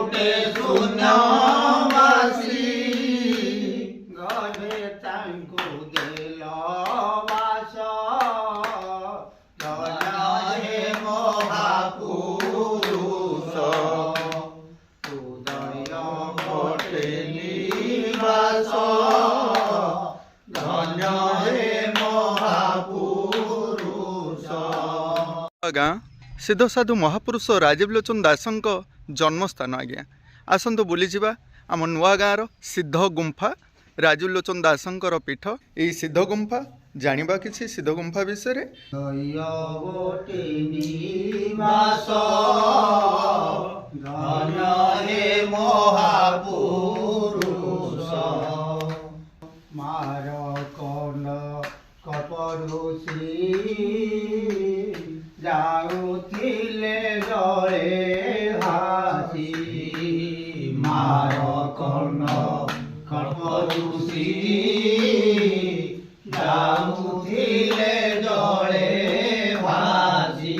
गोटे शून्यवासी गधे तांकु देल वास हे महापुरुष उदय गोटे निवास धन्य हे महापुरुष। गाँ सिद्ध साधु महापुरुष राजीव लोचन दासଙ୍କ जन्मस्थान आज्ञा आसतु बुली जावा आम नुआ गाँव सिद्ध गुंफा राजीव लोचन दासଙ୍କର पीठ यही सिद्ध गुंफा जानिबा किछि सिद्ध गुंफा विषय गोटे निवास धन्य हे महापुरुष मार कौन कपरुषी जाऊथिले जले हासी मार कर्ण कपरुषी जाऊथिले जले भासी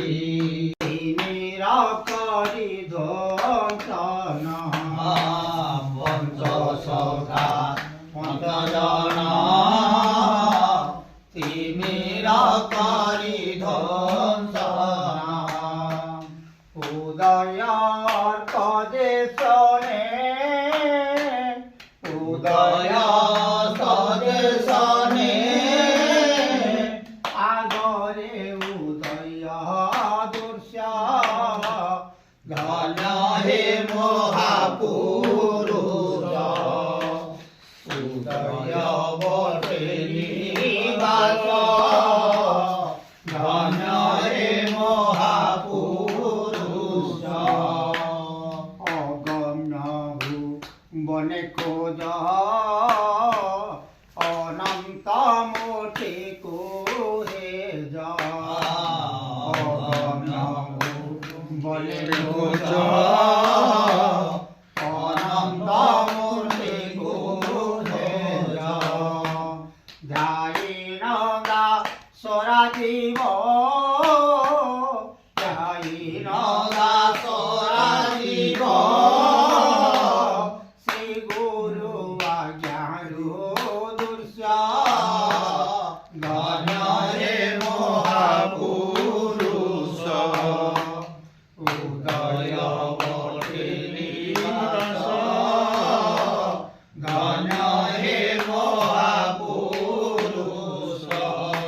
निरकरी ध्वंसन पंच सखा पंचजन तिमिरकरी ध्वंसन उदय अर्कदेशने उदय सदेशने आगरे उदय दृश्य धन्य हे महापुरुष उदय बटे निवास धन्य हे महापुरुष अगम्य बने खोज अनंत मोटी को हे जा बने खोज अनंत मूर्ति को जाई नगा सोरा जीव जाई नगा सोरा जीव श्री गुरु आज्ञारु दृश्य धन्य हे महापुरुष उदय बटे निवास धन्य हे महापुरुष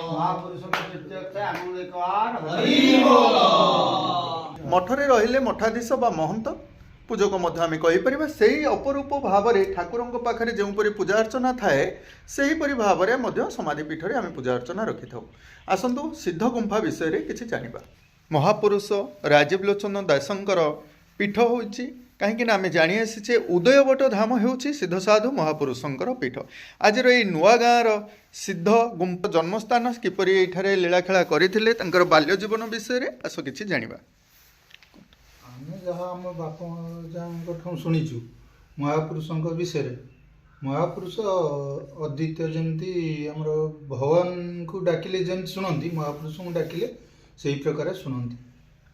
महापुरुष प्रत्यक्ष आनंदकार हरि बोल। मठरे रहिले मठाधीश बा महंत पूजक मध्य आम कहीपर से अपरूप भाव में ठाकुर पाखे जोपरी पूजा अर्चना थाए से भाव में समाधिपीठ में आम पूजा अर्चना रखि था। आसतु सिद्ध गुंफा विषय में किसी जानिबा। महापुरुष राजीव लोचन दासଙ୍କର पीठ होची कहीं आम जाणी आसीचे उदयवट धाम होची सिद्ध साधु महापुरुषଙ୍କର पीठ। आज ये नुआ गाँवर सिद्ध गुंफा जन्मस्थान किपरि एठारे लीलाखेला करथिले तांकर बाल्य जीवन विषय में आस किछि जानिबा। आमे जहाँ आम बाप जहाँ शुणीचु महापुरुषों विषय महापुरुष अद्वितीय जमी आमर भगवान को डाकिले जमी शुणती महापुरुष को डाकिले से ही प्रकार शुणती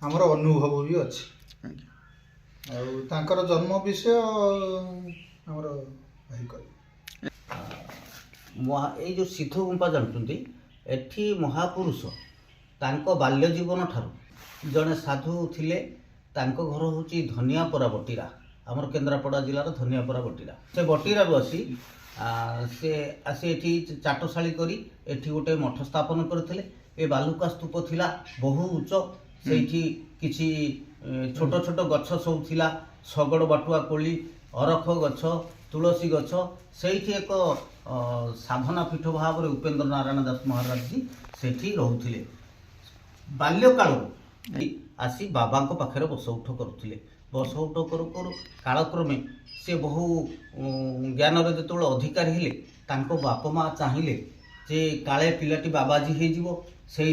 आमर अनुभव भी अच्छी आर जन्म विषय आमर भाई कह ये जो सिद्ध गुंफा जानते एठी महापुरुष तांको बाल्य जीवन ठारू जड़े साधु थिले तांको घर हूँ धनियापरा बटीरा आमर केन्द्रापड़ा जिलार धनियापरा बटीरा से बटीरा आसी से आसी एठी चाटशाली करी एठी गोटे मठ स्थापन करथिले। ए बालुका स्तूप थिला बहु उच्च से किछि छोट छोट गछ सब थिला शगड़ बाटुआ कोली अरख गछ तुलसी गछ से एक साधना पीठ भाव में उपेन्द्र नारायण दास महाराज जी सेठी रहुथिले। बाल्यकाल आसी बाबा पाखे बस उठ करुले बस उठ करू करू कालक्रमे से बहु ज्ञान जो अधिकारी हेले तांको बाप माँ चाहिए जे काले पिलाटी बाबाजी हो से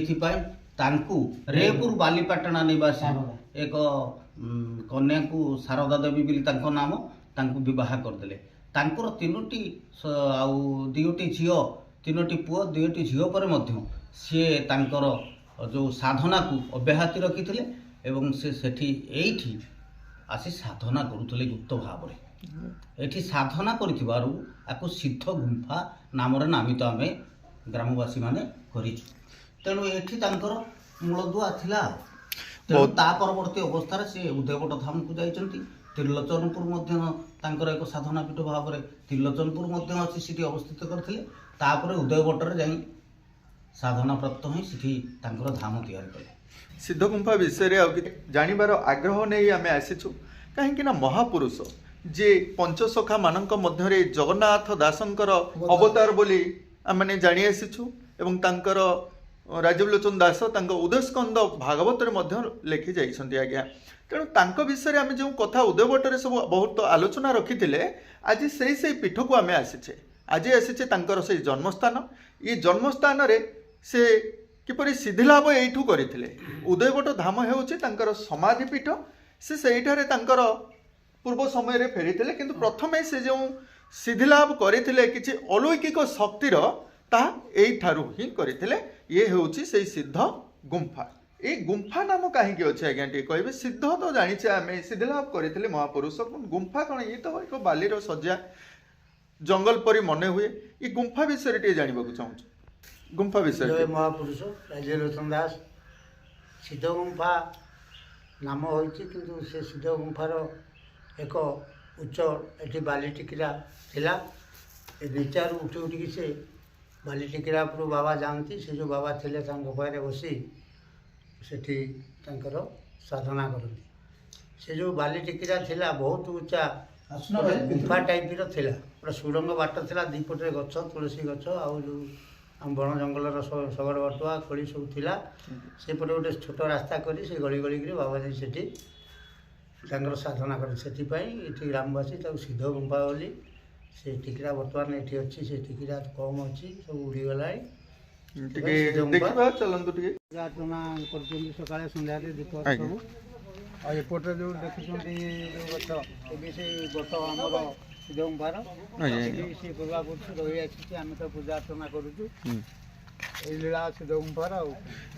रेपुर बालीपाटना निवासी एक कन्या को शारदा देवी बोली नाम तांको विवाह करदे। तांकर तीनोटी आउ दुईटी झील तीनोटी पुओ दुईटी झील पर सी तांकर जो साधना को अब्याहति रखी एवं से सेठी एठी आसी साधना करुले गुप्त भाव एठी साधना करिथिबारु आकु सिद्ध गुंफा नामरे नामित आमे ग्रामवासी माने करिछु। तेणु एठी तांकर मूलदुआ थिला। तेणु ता परवर्ती अवस्था से उदयवट धाम को जाइछंती। त्रिलोचनपुर मध्य तांकर एक साधना पीठ भाव में त्रिलोचनपुर मध्य अच्छी सीटी अवस्थित करथिले। तापर उदयवटर जाई साधना प्राप्त होई सिटी तांकर धाम तैयार कले। सिद्ध गुंफा विषय आउ जानिबार आग्रह नहीं आम आसीचु कहीं ना महापुरुष जे पंचसखा मानक मध्य जगन्नाथ दासंकर अवतार बोली आमने जानी आसीचु एवं तांकर राजीवलोचन दास तांको उदयस्कंद भागवत लिखि जाइछन्ती आज्ञा। तेणु तांको विषय आम जो कथा उदयवटर सब बहुत आलोचना रखी आज से पीठ को आम आसीचे। आज आसीचे तांकर से जन्मस्थान। ये जन्मस्थान रे से किपरि सिद्धिलाभ एठू करथिले। उदयवट धाम हेउचे तांकर समाधि पीठ। से सेठारे तांकर पूर्व समय रे फेरीथिले किंतु प्रथमे से जो सिद्धिलाभ करथिले किछि अलौकिक शक्तिर ता एठारु ही करथिले। ये हेउची से सिद्ध गुंफा। ए गुंफा नाम कहीं अच्छे आज्ञा टे कहे सिद्ध तो जानी आम सिद्धिलाभ करते महापुरुष गुंफा कौन ये तो एक बालीर सज्जा जंगल परी मन हुए। ये गुंफा विषय टे जानवा चाहूँ। गुंफा विषय महापुरुष राजीवलोचन दास सिद्ध गुंफा नाम होइछि किंतु से सिद्ध गुंफार एक उच्च एठी बाली टिकिरा थिला। ए विचार उठी उठिकी से बाली टिकिरा पर बाबा जानती से जो बाबा थिले तांको पारे बसी सेठी तांकर साधना करती। से जो बाली टिकिरा थिला बहुत उच्चा गुंफा टाइप रो थिला। पूरा सुरंग बाट थिला। दीपटे गछ तुलसी गछ आउ जो बण जंगलर शगड़ बटुआ खड़ी सब थिला। से पटे गोटे छोट रास्ता करी से गली गली करी बाबा जी सेठी तांकर साधना कर सेथिपाई एठी ग्रामवासी ताऊ सिद्ध गुंफा बोली से टिकिरा बर्तमान एठी अछि। से टिकिरा कम अछि सब उड़ी गलाय देखा चलतु टे प्रार्थना करछन्ती सकाळे संध्या रे दीप सब आ एपटे जो देखिछन्ती जो गछ एबे से गछ हमर सिद्ध गुंफार से पूजा करछु रही अछि। आमे तो पूजा अर्चना करूछु ए लीला सिद्ध गुंफार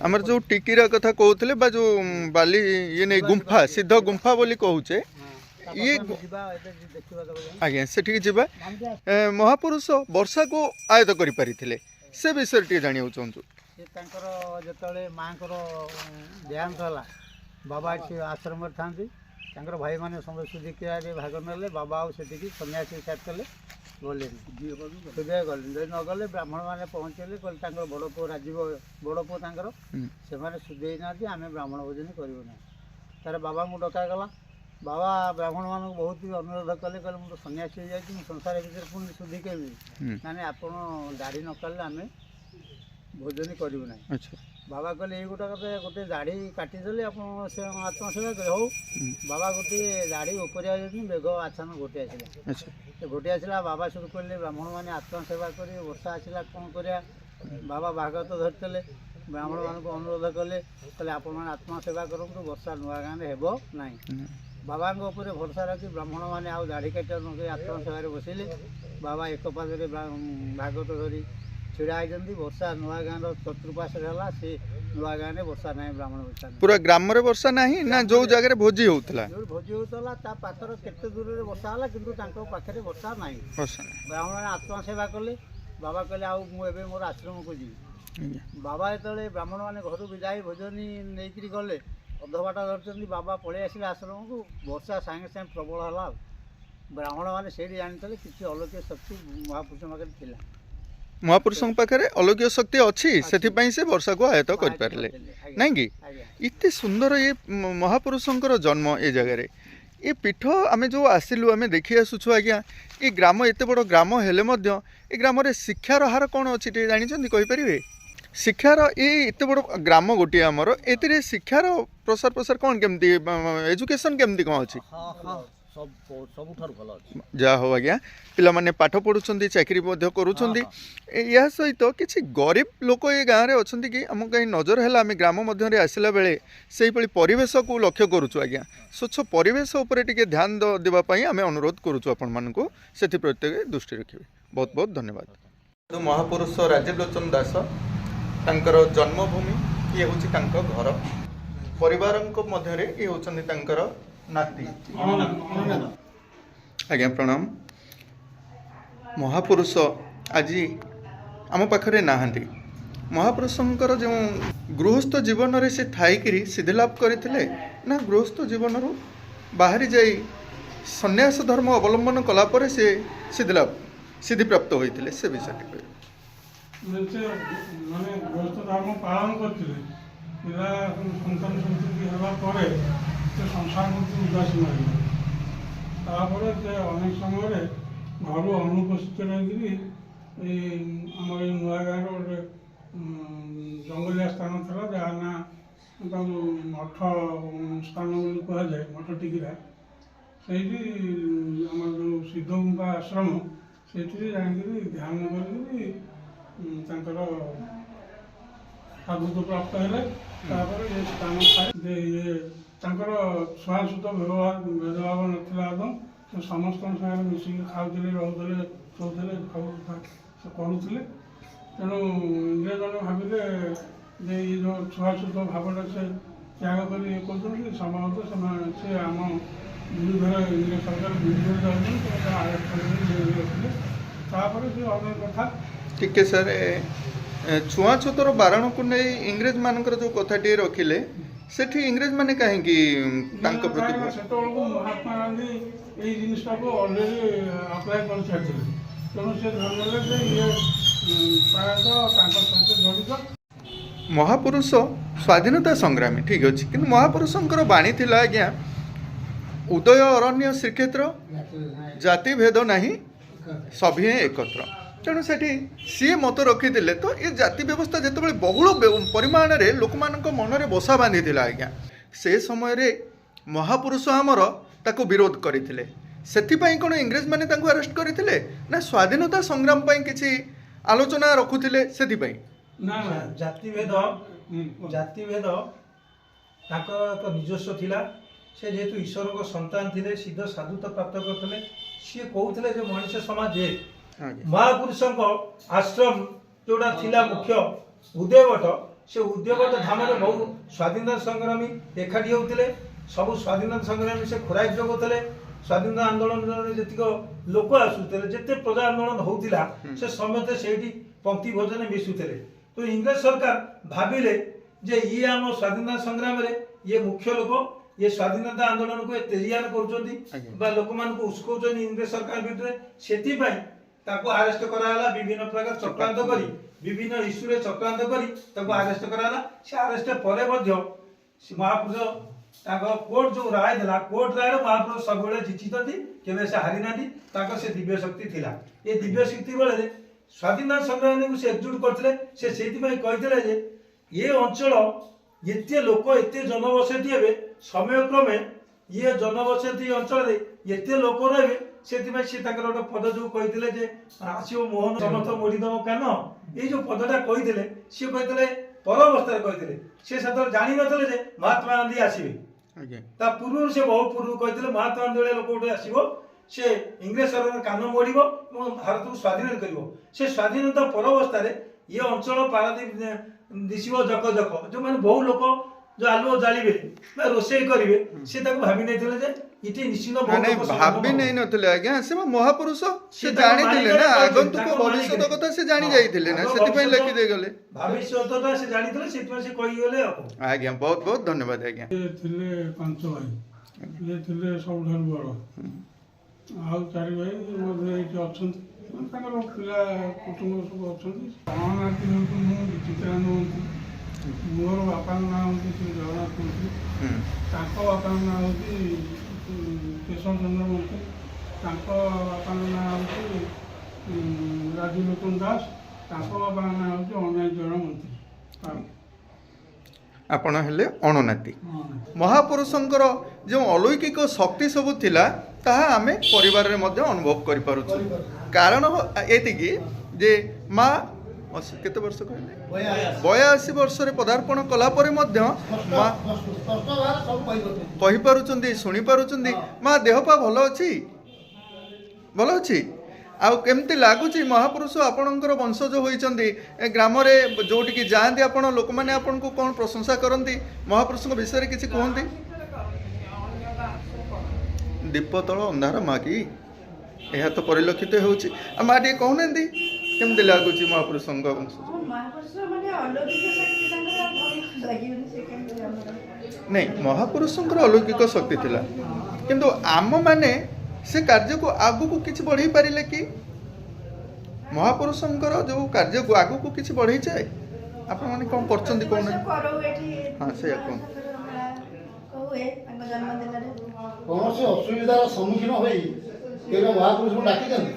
आमर जो टिकिरा कथा कहउतले बा जो बाली ये नहीं गुंफा सिद्ध गुंफा बोली कहउचे ये आज्ञा सेठी जीवा महापुरुष वर्षा को आयत करि परिथिले से विषय टे जानियो चाहूँ। से तांकर जतले मांकर देहांत होला बाबा से आश्रम थांती तांकर भाई माने समस्त सुधिक्रिया रे भाग नेले। बाबा आउ सेठी सन्यासी साथ कले गले सुधे गले न गले ब्राह्मण माने पहुँचले कल तांकर बड़ पु राजीव बड़ पु तांकर से माने सुधे नाती आमे ब्राह्मण भोजन करिवो ना। तार बाबा को डका गला। बाबा ब्राह्मण मान बहुत अनुरोध कले कल मु सन्यासी हो जाए संसार भीतर पुणी शुद्धि केमी ना आपण दाढ़ी न कले आम भोजन करूँ ना। बाबा कहले ये गोटा गोटे दाढ़ी काटिदेले आप आत्मसेवा करे हो। बाबा गोटे दाढ़ी उपरिया बेग आछान गोटे आसला गोटे आसला। बाबा सब कहले ब्राह्मण मैंने आत्मसेवा कर वर्षा आसला कौन करा। बाबा भागवत धरते ब्राह्मण मान अनुरोध कले कहले आपण मैंने आत्मसेवा करूँ वर्षा नुआ गाँव में हेब ना। बाबा भरोसा रखी ब्राह्मण मैंने आउ दाढ़ी काट आत्मसेवा बसिले। बाबा एक पादे भागवत धरी छिड़ा होती। वर्षा नुआ गाँव चतुर्पाशे है से नुआ गाँव में वर्षा ना ब्राह्मण वर्षा पूरा ग्राम रे वर्षा नहीं ना जो जगह भोजी होतला जो भोजी होतला ता पाखर केते दूर रे वर्षा होला किंतु तांको पाखरे वर्षा नाही। ब्राह्मण ने आत्मसेवा कले। बाबा कहले आउ मु एबे मोर आश्रम को जी। बाबा जेतले ब्राह्मण माने घर को जाई भोजनी नेकरी गले अधबाटा धरचंदी। बाबा पळे आसिले आश्रम को वर्षा सांगे सांगे प्रबल होला। ब्राह्मण माने सेठी जानतले किछि अलौकिक शक्ति महापुरुष पाखरे थिला। महापुरुषों पाखे अलौकिक शक्ति अच्छी से से वर्षा को आयत करें ना कि इतने सुंदर ये महापुरुषों जन्म ये जगह ये पीठ आम जो आसिलु आम देखी आसुछु आज्ञा। ये ग्राम एत बड़ ग्राम हेले ये ग्राम रे शिक्षार हार कौन अच्छी जानते कहींपारे शिक्षार ये एत बड़ ग्राम गोटे आमर ए शिक्षार प्रसार प्रसार कौन केमती एजुकेशन केमती कौन अच्छी जहा हो आज्ञा पिला माने पाठ पढ़ुछंती चाकरी मध्य करूछंती। या सहित किछि गरीब लोक ये गाँव में अच्छा कि आम कहीं नजर है आम ग्राम मध्य आसला बेले से परिवेश को लक्ष्य करुचु आज्ञा। स्वच्छ परिवेश उपर टिके ध्यान देवाई आम अनुरोध करुचु आपण मानकु सेथि प्रत्येक दृष्टि रखिबे। बहुत बहुत धन्यवाद। महापुरुष राजीवलोचन दास तांकर जन्मभूमि ये होछि तांकर घर परिवार मध्य ये होछंती तांकर नाती आज्ञा प्रणाम महापुरुष आज आम पाखरे नाहांती महापुरुषंकर जो गृहस्थ जीवन रे से थाईकरी सिद्धिलाभ करथिले ना गृहस्थ जीवन रु बाहरी जाई सन्यास धर्म अवलंबन कला पर से सिद्धि प्राप्त होइथिले से विषय माने गृहस्थ धर्म पालन करथिले पिला संतान संतति हेबा परे से संसार मुक्ति उदासीन होइले तापर से अनेक समय घर अनुपस्थित रही आम नुआ गाँव गोटे जंगलिया स्थान था जहाँ ना मठ स्थान कहुए मठ टिकिरा से आम जो सिद्धगुंफा आश्रम से जाकर ध्यान कर साधुत्व प्राप्त है ये स्थान खाए ये छुआछूत भेदभाव नाला आदम से समस्त सागर मिसिक खाऊले रोले शोले करुले तेणु इंग्रेज मैंने भाविले ये जो छुआछूत भावटा से त्याग कर संभवतः से आम विरुद्ध इंग्रेज सरकार विरुद्ध जाऊँगी रखिले से अनेक कथा ठीक है सर छुआछूतर बारण को नहीं इंग्रेज मानकर जो कथाटी रखिले सेठी इंग्रेज माने कहीं महात्मा गांधी ये जिनटा को अलरेडी अप्लाई कर सारी तेणु से धरने ये प्रायतः सहित जड़ित महापुरुष स्वाधीनता संग्रामी ठीक अच्छे कि महापुरुषंकर बाणी थिला आज्ञा उदय अरण्य श्रीक्षेत्र जाति भेद नहीं सभी एकत्र तेणु से सी मत रखीदे तो ये जाति व्यवस्था जिते बहुल परिमाण में लोक मान मन बसा बांधी आज्ञा से समय रे महापुरुष आमर ताको विरोध करते से कौन इंग्रेज मैंने अरेस्ट करते ना स्वाधीनता संग्राम किसी आलोचना रखुले से जातिभेद तो निजस्व थिला से जेहेतु ईश्वर को संतान थे सिद्ध साधुत्व प्राप्त करते सी कहते जो मनुष्य समाज महापुरुषों आश्रम जोड़ा थिला मुख्य उदयवट से उदयवट धाम में बहुत स्वाधीनता संग्रामी एकाठी होते सब स्वाधीनता संग्रामी से खुराक जगोते स्वाधीनता आंदोलन जी लोक आसुते जिते प्रजा आंदोलन होता से समस्ते से पंक्ति भोजन मिशुते तो इंग्रेज सरकार भाविले जे ये आम स्वाधीनता संग्राम रे ये मुख्य लोक ये स्वाधीनता आंदोलन को तेजियान कर लोक मान उस्कौन इंग्रेज सरकार विरुद्ध से आरेस्ट कराला विभिन्न प्रकार चक्रांत करी विभिन्न इश्यू रे चक्रांत करी आरेस्ट कराला से आरेस्ट पर महापुरुष कोर्ट जो राय देला कोर्ट राय महापुरुष सब जिचित केवे से हारी ना से दिव्य शक्ति थिला ये दिव्य शक्ति बेले स्वाधीनता संग्रामी को से एकजुट करते से कहते ये अंचल एते लोक एते जनबसति हे समय क्रमे ये जनबसति अंचल एते लोक रे से गोटे पद जो कहते आसो मोहन समस्त मोड़ीदेव कान ये जो पदटा कहते सी कहते पर अवस्था कहते सी से जानी नथिले महात्मा गांधी आसवे पूर्व से बहुत पूर्व कहते महात्मा गांधी लोक गोटे आसो से इंग्रेज सरकार कान मोड़ भारत को स्वाधीन कर स्वाधीनता पर अवस्था ये अंचल पारादीप दिशो जक जक जो मैंने बहु लोक जो आलुओ जालिबे रोषेई करेंगे से भावी नहीं इटी निश्चित भाभी नहीं नथिले आज्ञा से महापुरुष से जानी थिले ना आगंतुक भविष्य कथा से जानी जाइथिले ना सेति पई लिखि दे गले भविष्यता से जानी थिले सेति पई से कहि गले आज्ञा बहुत बहुत धन्यवाद आज्ञा थिले पांच भाई ये थिले सबठार बड़ आउ चारि भाई मध्ये एठी अछंती पिला कुटुंब सब अच्छी चित्रानंद मोर बापा ना हूँ श्री जगन्नाथ मंत्री बापा ना हूँ केशव चंद्र मंत्री बापा ना हूँ राजू लोकन दास बापा ना हूँ अनायत जन मंत्री आपण हेले अणनाती महापुरुषंकर जो अलौकिक शक्ति सब थिला ताहा आमे परिवार रे मध्य अनुभव करि पारुछु कारण एतिकी जे माँ केते वर्ष कहले 82 वर्ष रे पदार्पण कला परे मध्य माँ कहि पारुचंदी सुनि पारुचंदी माँ देहपा भल अछि आउ केमती लागुची महापुरुष आपणकर वंशज होइचंदी ग्राम रे जोटी की जांदी आपण लोक माने आपण को कोन प्रशंसा करंती महापुरुष विषय रे किछि कहंती ଦୀପ ତଳ ଅନ୍ଧାର ମା କି ଏହା ତ ପରିଲକ୍ଷିତ ହେଉଛି। ଆଉ ମା ଟିକେ କହୁନାହାନ୍ତି କେମିତି ଲାଗୁଛି ମହାପୁରୁଷଙ୍କ ବଂଶ? ନାଇଁ ମହାପୁରୁଷଙ୍କର ଅଲୌକିକ ଶକ୍ତି ଥିଲା, କିନ୍ତୁ ଆମମାନେ ସେ କାର୍ଯ୍ୟକୁ ଆଗକୁ କିଛି ବଢ଼େଇ ପାରିଲେ କି? ମହାପୁରୁଷଙ୍କର ଯେଉଁ କାର୍ଯ୍ୟକୁ ଆଗକୁ କିଛି ବଢ଼େଇଯାଏ? ଆପଣମାନେ କ'ଣ କରୁଛନ୍ତି କହୁନାହାନ୍ତି? ହଁ ସେଇଆ କୁହନ୍ତୁ। କୌଣସି ଅସୁବିଧାର ସମ୍ମୁଖୀନ ହୋଇ କେବେ ମହାପୁରୁଷଙ୍କୁ ଡାକିଛନ୍ତି?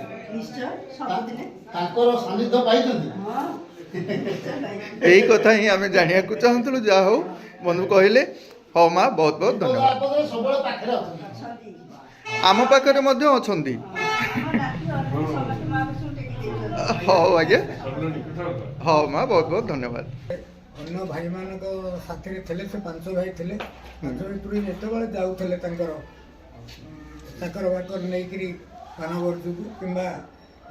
ତାଙ୍କର ସାନ୍ନିଧ୍ୟ ପାଇଛନ୍ତି? ଏଇ କଥା ହିଁ ଆମେ ଜାଣିବାକୁ ଚାହୁଁଥିଲୁ। ଯାହା ହଉ ବନ୍ଧୁ କହିଲେ। ହଉ ମା, ବହୁତ ବହୁତ ଧନ୍ୟବାଦ। ଆପଦରେ ସବୁବେଳେ ପାଖରେ ଅଛନ୍ତି। ଆମ ପାଖରେ ମଧ୍ୟ ଅଛନ୍ତି। ହଉ ଆଜ୍ଞା, ହଉ ମା, ବହୁତ ବହୁତ ଧନ୍ୟବାଦ। ଅନ୍ୟ ଭାଇମାନଙ୍କ ସାଥିରେ ଥିଲେ, ସେ 5 ଭାଇ ଥିଲେ। 5 ଭିତରୁ ଯେତେବେଳେ ଯାଉଥିଲେ ତାଙ୍କର ଚାକର ବାକର ନେଇକିରି ପାନବର୍ଜ୍ୟକୁ କିମ୍ବା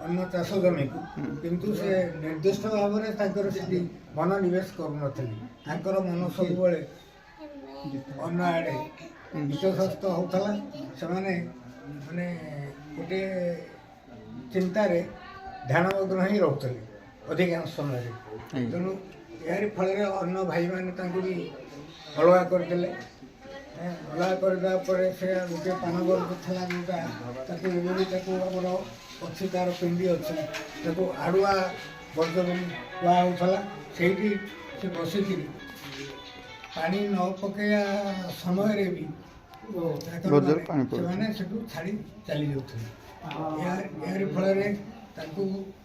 ଅନ୍ୟ ଚାଷ ଜମିକୁ, କିନ୍ତୁ ସେ ନିର୍ଦ୍ଦିଷ୍ଟ ଭାବରେ ତାଙ୍କର ସେଠି ମନୋନିବେଶ କରୁନଥିଲେ। ତାଙ୍କର ମନ ସବୁବେଳେ ଅନ୍ୟ ଆଡ଼େ ବିଶ୍ୱସ୍ତ ହେଉଥିଲା। ସେମାନେ ମାନେ ଗୋଟିଏ ଚିନ୍ତାରେ ଧ୍ୟାନମଗ୍ନ ହିଁ ରହୁଥିଲେ ଅଧିକାଂଶ ସମୟରେ। ତେଣୁ ଏହାରି ଫଳରେ ଅନ୍ୟ ଭାଇମାନେ ତାଙ୍କୁ ବି ଅଲଗା କରିଦେଲେ। ଅଲଗା କରିଦେବା ପରେ ସେ ଗୋଟିଏ ପାନବର୍ଗ ଥିଲା ଯେଉଁଟା, ତାକୁ ଏବେ ବି ତାକୁ ଆମର ଅଛି, ତା'ର ପିଣ୍ଡି ଅଛି, ତାକୁ ଆଡ଼ୁଆ ବର୍ଗ ବୋଲି କୁହା ହେଉଥିଲା। ସେଇଠି ସେ ବସିକିରି ପାଣି ନ ପକାଇବା ସମୟରେ ବି ସେମାନେ ସେଠୁ ଛାଡ଼ି ଚାଲି ଯାଉଥିଲେ। ଏହାରି ଫଳରେ ତାଙ୍କୁ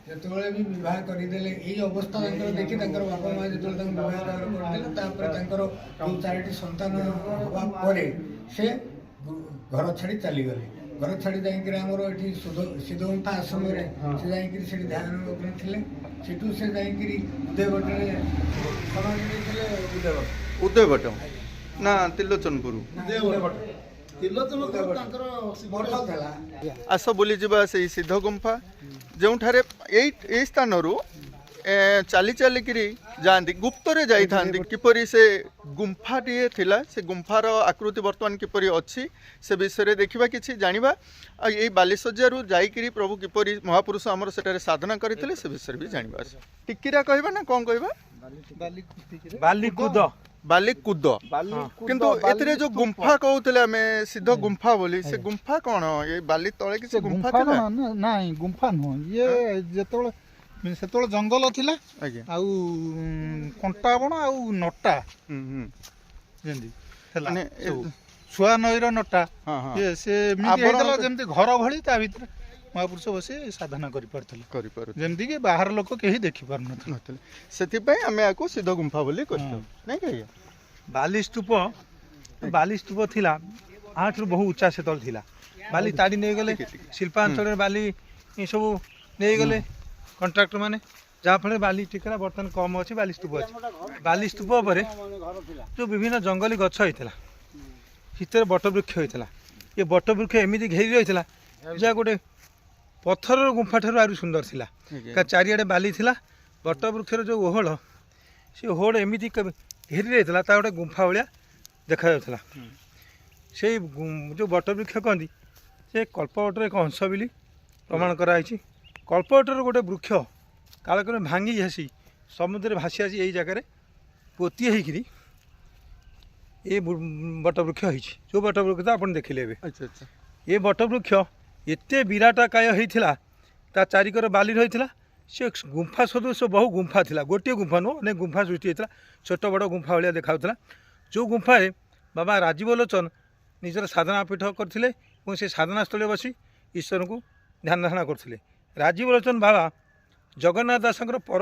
ଯେତେବେଳେ ବି ବିବାହ କରିଦେଲେ, ଏଇ ଅବସ୍ଥା ତାଙ୍କର ଦେଖି ତାଙ୍କର ବାପା ମା ଯେତେବେଳେ ତାଙ୍କୁ ବିବାହ କରିଦେଲେ, ତାପରେ ତାଙ୍କର ଯେଉଁ 4ଟି ସନ୍ତାନ ହେବା ପରେ ସେ ଘର ଛାଡ଼ି ଚାଲିଗଲେ। ଘର ଛାଡ଼ି ଯାଇକରି ଆମର ଏଠି ସିଦ୍ଧଗୁମ୍ଫା ଆଶ୍ରମରେ ସେ ଯାଇକରି ସେଠି ଧ୍ୟାନ ଥିଲେ। ସେଠୁ ସେ ଯାଇକରି ଉଦୟଭଟ୍ଟରେ ସମାଧି ନେଇଥିଲେ। ଉଦୟଭଟ୍ଟ ନା ତ୍ରିଲୋଚନପୁର? ଆସ ବୁଲିଯିବା ସେଇ ସିଦ୍ଧ ଗୁମ୍ଫା, ଯେଉଁଠାରେ ଏଇ ସ୍ଥାନରୁ ଚାଲି ଚାଲିକିରି ଯାଆନ୍ତି, ଗୁପ୍ତରେ ଯାଇଥାନ୍ତି। କିପରି ସେ ଗୁମ୍ଫାଟିଏ ଥିଲା, ସେ ଗୁମ୍ଫାର ଆକୃତି ବର୍ତ୍ତମାନ କିପରି ଅଛି ସେ ବିଷୟରେ ଦେଖିବା, କିଛି ଜାଣିବା। ଆଉ ଏଇ ବାଲିଶଯ୍ୟାରୁ ଯାଇକିରି ପ୍ରଭୁ କିପରି ମହାପୁରୁଷ ଆମର ସେଠାରେ ସାଧନା କରିଥିଲେ ସେ ବିଷୟରେ ବି ଜାଣିବା। ଟିକିରା କହିବା ନା କ'ଣ କହିବା? ବାଲିକୁଦ। କିନ୍ତୁ ଏଥିରେ ଯୋଉ ଗୁମ୍ଫା କହୁଥିଲେ ଆମେ ସିଦ୍ଧ ଗୁମ୍ଫା ବୋଲି, ସେ ଗୁମ୍ଫା କ'ଣ ଏଇ ବାଲି ତଳେ କିଛି ଗୁମ୍ଫା ଥିଲା? ନାଇଁ, ଗୁମ୍ଫା ନୁହଁ। ଇଏ ଯେତେବେଳେ ସେତେବେଳେ ଜଙ୍ଗଲ ଥିଲା, ଆଉ କଣ୍ଟା ବଣ ଆଉ ନଟା ଯେମିତି ହେଲା, ଛୁଆ ନଈର ନଟା, ସେ ଯେମିତି ଘର ଭଳି ତା ଭିତରେ ମହାପୁରୁଷ ବସି ସାଧନା କରିପାରୁଥିଲେ, ଯେମିତିକି ବାହାର ଲୋକ କେହି ଦେଖିପାରୁନଥିଲେ। ସେଥିପାଇଁ ଆମେ ଆକୁ ସିଦ୍ଧ ଗୁମ୍ଫା ବୋଲି କହିଥାଉ, ନାଇଁ କି? ବାଲି ସ୍ତୂପ ଥିଲା, ଆଠରୁ ବହୁ ଉଚ୍ଚା ସେତେବେଳେ ଥିଲା। ବାଲି ତାଡ଼ି ନେଇଗଲେ, ଶିଳ୍ପାଞ୍ଚଳରେ ବାଲି ଏସବୁ ନେଇଗଲେ କଣ୍ଟ୍ରାକ୍ଟର ମାନେ, ଯାହାଫଳରେ ବାଲି ଟିକରା ବର୍ତ୍ତମାନ କମ୍ ଅଛି, ବାଲି ସ୍ତୂପ ଅଛି। ବାଲି ସ୍ତୂପ ଉପରେ ଯେଉଁ ବିଭିନ୍ନ ଜଙ୍ଗଲୀ ଗଛ ହେଇଥିଲା, ଭିତରେ ବଟବୃକ୍ଷ ହେଇଥିଲା। ଏ ବଟବୃକ୍ଷ ଏମିତି ଘେରି ରହିଥିଲା ଯାହା ଗୋଟେ ପଥରର ଗୁମ୍ଫା ଠାରୁ ଆହୁରି ସୁନ୍ଦର ଥିଲା। ଚାରିଆଡ଼େ ବାଲି ଥିଲା, ବଟବୃକ୍ଷର ଯେଉଁ ଓହଳ, ସେ ଓହଳ ଏମିତି ଘେରି ରହିଥିଲା, ତା ଗୋଟେ ଗୁମ୍ଫା ଭଳିଆ ଦେଖାଯାଉଥିଲା। ସେଇ ଯେଉଁ ବଟବୃକ୍ଷ କହନ୍ତି, ସେ କଳ୍ପବଟର ଏକ ଅଂଶ ବୋଲି ପ୍ରମାଣ କରାଯାଇଛି। କଳ୍ପବଟର ଗୋଟେ ବୃକ୍ଷ କାଳକ୍ରମେ ଭାଙ୍ଗି ଆସି ସମୁଦ୍ରରେ ଭାସି ଆସି ଏଇ ଜାଗାରେ ପୋତି ହେଇକିରି ଏ ବଟବୃକ୍ଷ ହେଇଛି। ଯେଉଁ ବଟବୃକ୍ଷ ତ ଆପଣ ଦେଖିଲେ ଏବେ, ଏ ବଟବୃକ୍ଷ ଏତେ ବିରାଟକାୟ ହେଇଥିଲା, ତା ଚାରିକର ବାଲି ରହିଥିଲା। ସେ ଗୁମ୍ଫା ସଦୃଶ ବହୁ ଗୁମ୍ଫା ଥିଲା, ଗୋଟିଏ ଗୁମ୍ଫା ନୁହଁ, ଅନେକ ଗୁମ୍ଫା ସୃଷ୍ଟି ହେଇଥିଲା। ଛୋଟ ବଡ଼ ଗୁମ୍ଫା ଭଳିଆ ଦେଖାଯାଉଥିଲା। ଯେଉଁ ଗୁମ୍ଫାରେ ବାବା ରାଜୀବ ଲୋଚନ ନିଜର ସାଧନା ପୀଠ କରିଥିଲେ ଏବଂ ସେ ସାଧନାସ୍ଥଳୀରେ ବସି ଈଶ୍ୱରଙ୍କୁ ଧ୍ୟାନ ଧାରଣା କରୁଥିଲେ। ରାଜୀବ ଲୋଚନ ବାବା ଜଗନ୍ନାଥ ଦାସଙ୍କର ପର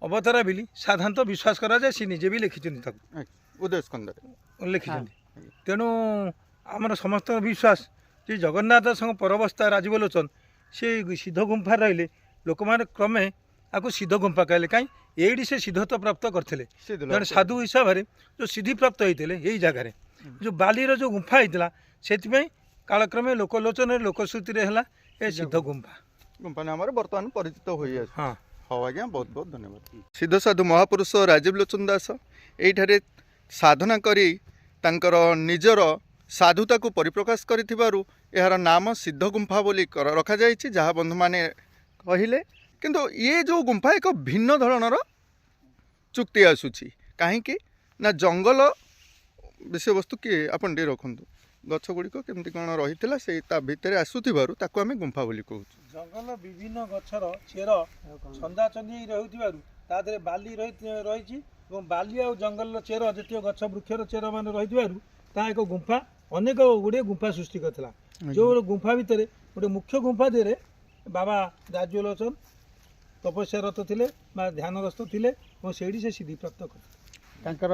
ଅବତାର ବୋଲି ସାଧାରଣତଃ ବିଶ୍ୱାସ କରାଯାଏ। ସେ ନିଜେ ବି ଲେଖିଛନ୍ତି, ତାକୁ ଉଦୟସ୍କନ୍ଧରେ ଲେଖିଛନ୍ତି। ତେଣୁ ଆମର ସମସ୍ତଙ୍କ ବିଶ୍ୱାସ ଯେ ଜଗନ୍ନାଥ ଦାସଙ୍କ ପରବସ୍ଥା ରାଜୀବ ଲୋଚନ ସେ ସିଦ୍ଧ ଗୁମ୍ଫାରେ ରହିଲେ। ଲୋକମାନେ କ୍ରମେ ଆକୁ ସିଦ୍ଧ ଗୁମ୍ଫା କହିଲେ, କାହିଁ ଏଇଠି ସେ ସିଦ୍ଧତ୍ୱ ପ୍ରାପ୍ତ କରିଥିଲେ। ଜଣେ ସାଧୁ ହିସାବରେ ଯେଉଁ ସିଦ୍ଧିପ୍ରାପ୍ତ ହେଇଥିଲେ ଏଇ ଜାଗାରେ, ଯେଉଁ ବାଲିର ଯେଉଁ ଗୁମ୍ଫା ହେଇଥିଲା, ସେଥିପାଇଁ କାଳକ୍ରମେ ଲୋକଲୋଚନରେ ଲୋକଶ୍ରୁତିରେ ହେଲା ଏ ସିଦ୍ଧ ଗୁମ୍ଫା ନାମରେ ବର୍ତ୍ତମାନ ପରିଚିତ ହୋଇଆସେ। ହଁ, ହଉ ଆଜ୍ଞା, ବହୁତ ବହୁତ ଧନ୍ୟବାଦ। ସିଦ୍ଧ ସାଧୁ ମହାପୁରୁଷ ରାଜୀବ ଲୋଚନ ଦାସ ଏଇଠାରେ ସାଧନା କରି ତାଙ୍କର ନିଜର साधुता को परिप्रकाश करिथिबारु एहार नाम सिद्ध गुंफा बोली रखा जाइछि जहाँ बंधु माने कहिले किंतु ये जो गुंफा एक भिन्न धरणर चुक्ति आसुछि काहेकि ना जंगल विषय वस्तु किए आपण टे रखंतु गछ गुड़िक केमती कौन रही से भितर आसुथिबारु ताकू आमे गुंफा बोली कहू जंगल विभिन्न गछर चेर छंदा छंदी रहुथिबारु ता देहरे बाली रही बाली आ जंगल चेर जतिय गछ वृक्षर चेर मान रही ता एक गुंफा अनेक गुड़े गुंफा सृष्टि करथिला जो गुंफा भितर गोटे मुख्य गुंफा देहरे बाबा राजलोचन तपस्यारत थिले बा ध्यानग्रस्त थिले और सेठी से सिद्धि प्राप्त करथिले तांकर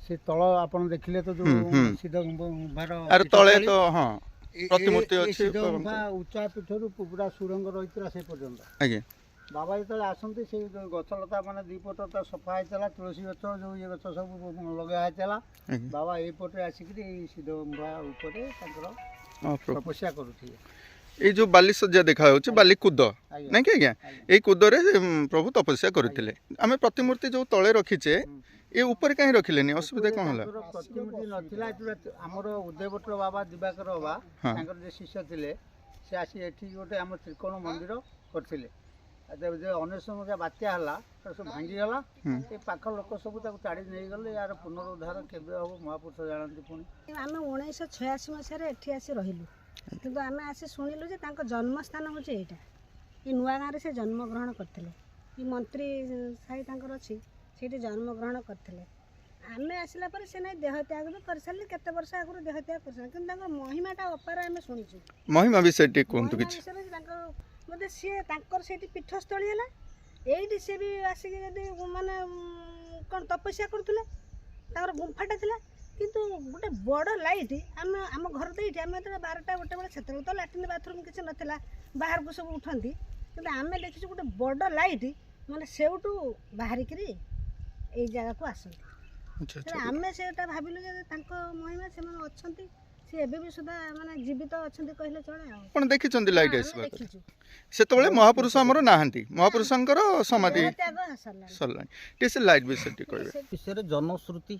से तल आपण देखिले तो जो सिद्ध गुंफार अरे तळे तो हां प्रतिमूर्ति ए अछि सिद्ध गुंफा उच्चा पीठरू पूरा सुरंग रहितरा से पर्यंत आगे बाबा जो आसती से गछलता मैंने दुईपट तो सफा होता तुलसी गछ जो ये गछ सब लगा होता बाबा यपटे आसिक सिद्ध गुंफा उपर तपस्या करुथे ये जो बाली सज्जा देखा होछि बाली कुद नहीं कि आज्ञा ये कुदरे प्रभु तपस्या करथिले आमे प्रतिमूर्ति जो तळे रखिचे ये ऊपर कहीं रखिलेनी असुविधा कौन होला प्रतिमूर्ति नथिला आमर उदयभट्ट बाबा दिवाकर बाबा तांकर जे शिष्य थिले से आसी एठी गोटे आम त्रिकोण मंदिर करथिले जो अनेक बात्या है सब भांगीगला ये पाख लोक सब टाड़ी नहीं गले यार पुनरुद्धार केबे हम महापुरुष जानती पुणी आम 1986 मसीह एठी आसी रहिलु किंतु आम आसी शुणिलु जे तांको जन्मस्थान होचे एटा ये नुआ गाँव से जन्म ग्रहण करथिले ये मंत्री साई तांकर अछि सेठी जन्म ग्रहण करथिले आमे आसिला पर से नहीं देह त्याग भी कर सारले केते वर्ष आगु देह त्याग कर सारले किंतु तांको महिमाटा अपार आमे शुनिछु महिमा विषय टी कोंतु किछ मते सी तांकर सेठी पीठस्थली हला एइटी से भी आसी जदी माने कोन तपस्या करथुले तांकर गुंफाटा थिला किंतु गोटे बड़ लाइट आम घर देठी आम 12टा गोटे बेले से तो लाट्रिन बाथरूम किसी नाला बाहर को सब उठती कि आम देखी गोटे बड़ लाइट माने सेउटू बाहरिक जगह को आसती आम से भाविलु महिमा से अच्छा सी एबे भी सुधा माने जीवित अच्छा कहले चले आपण देखिछन्ती लाइट आसबा सेतबेले महापुरुष हमर नाहंती महापुरुषंकर समाधि सरलानी टिस लाइट विषय टी कहबे विषय जनश्रुति